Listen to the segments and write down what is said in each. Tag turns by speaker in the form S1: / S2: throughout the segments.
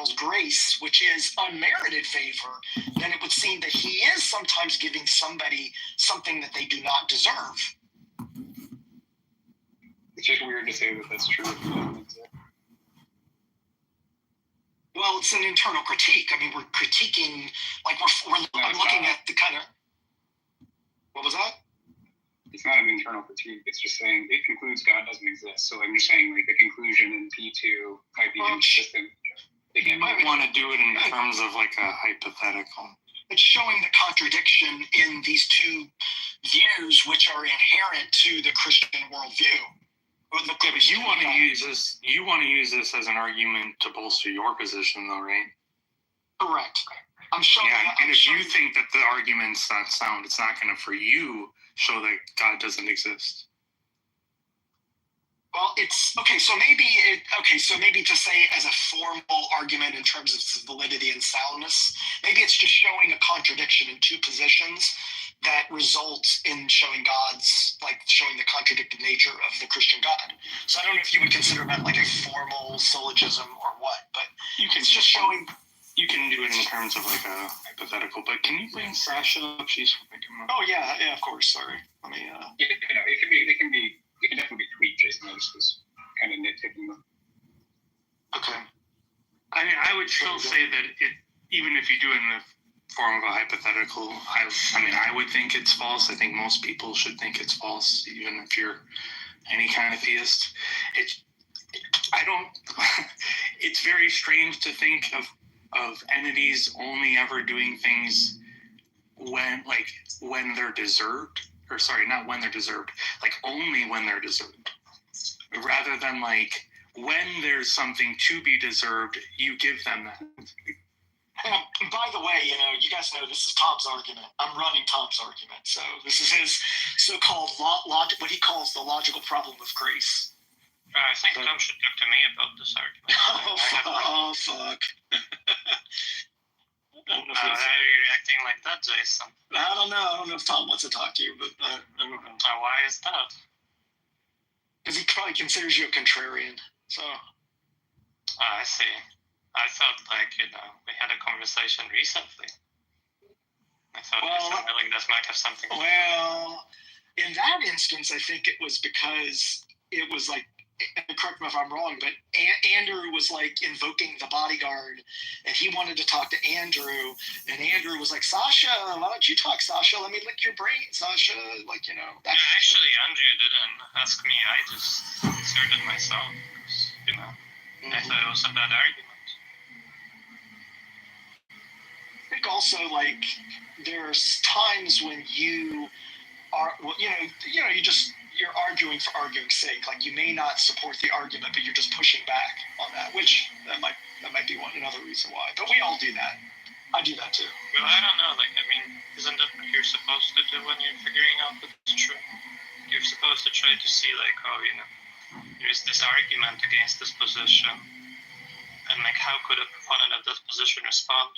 S1: calls grace, which is unmerited favor, then it would seem that he is sometimes giving somebody something that they do not deserve.
S2: It's just weird to say that that's true.
S1: Well, it's an internal critique. I mean, we're critiquing, like we're looking at the kind of, what was that?
S2: It's not an internal critique. It's just saying it concludes God doesn't exist. So I'm just saying, like, the conclusion in P2 might be inconsistent.
S3: You might want to do it in terms of like a hypothetical.
S1: It's showing the contradiction in these two views, which are inherent to the Christian worldview.
S3: Yeah, but you want to use this. You want to use this as an argument to bolster your position, though, right?
S1: Correct. I'm showing.
S3: Yeah, and if you think that the argument's not sound, it's not going to, for you, show that God doesn't exist.
S1: Well, it's okay. So maybe to say as a formal argument in terms of validity and soundness, maybe it's just showing a contradiction in two positions that results in showing the contradicted nature of the Christian God. So I don't know if you would consider that like a formal syllogism or what, but it's just showing.
S3: You can do it in terms of like a hypothetical, but can you bring Sasha up? She's making up.
S1: Oh yeah, of course. Sorry. Let me.
S2: It can definitely be tweaked. Jason, I just was kind of nitpicking them.
S1: Okay.
S3: I mean, I would still say that even if you do it in the form of a hypothetical, I would think it's false. I think most people should think it's false, even if you're any kind of theist. It's very strange to think of entities only ever doing things when they're deserved, or sorry, not when they're deserved, like only when they're deserved, rather than like when there's something to be deserved, you give them that.
S1: And by the way, you guys know this is Tom's argument. I'm running Tom's argument. So this is his so-called what he calls the logical problem of grace.
S4: I think Tom should talk to me about this argument.
S1: Oh, fuck.
S4: How are you reacting like that, Jason?
S1: I don't know if Tom wants to talk to you, but I don't know.
S4: Why is that?
S1: Because he probably considers you a contrarian. So.
S4: I see. I thought, we had a conversation recently. I thought your willingness might have something to do with it.
S1: Well, in that instance, I think it was because it was like, correct me if I'm wrong, but Andrew was like invoking the bodyguard, and he wanted to talk to Andrew, and Andrew was like, Sasha, why don't you talk, Sasha? Let me lick your brain, Sasha.
S4: Yeah, actually, Andrew didn't ask me. I just inserted myself because, I thought it was a bad argument.
S1: I think also, there's times when you are, you're arguing for arguing's sake. Like, you may not support the argument, but you're just pushing back on that, which that might be another reason why. But we all do that. I do that too.
S4: Well, I don't know. Isn't that what you're supposed to do when you're figuring out what's true? You're supposed to try to see, there's this argument against this position, and how could a proponent of this position respond?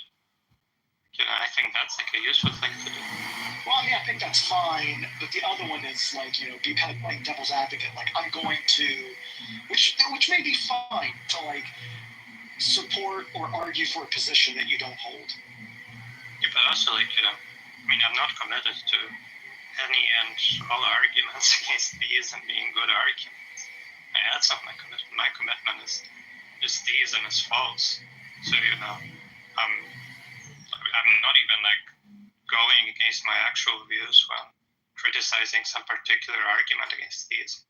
S4: I think that's a useful thing to do.
S1: Well, I think that's fine, but the other one is be kind of like devil's advocate. I'm going to, which may be fine to support or argue for a position that you don't hold.
S4: Yeah, but also I'm not committed to any and all arguments against theism being good arguments. That's not my commitment. My commitment is theism is false. So I'm not even going against my actual views when criticizing some particular argument against theism.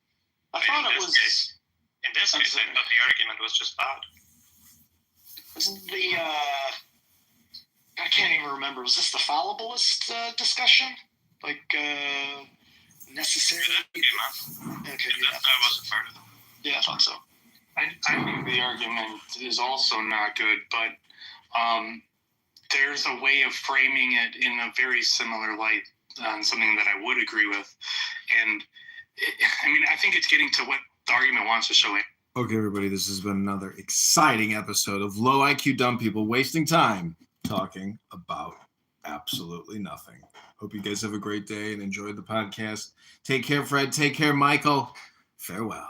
S4: In this case, I thought the argument was just bad.
S1: Isn't I can't even remember. Was this the fallibilist discussion? Necessary?
S4: Okay, I wasn't part of it.
S1: Yeah, I thought so.
S3: I think the argument is also not good, but there's a way of framing it in a very similar light on something that I would agree with. And I think it's getting to what the argument wants to show it.
S5: Okay, everybody, this has been another exciting episode of Low IQ Dumb People wasting time talking about absolutely nothing. Hope you guys have a great day and enjoy the podcast. Take care, Fred. Take care, Michael. Farewell.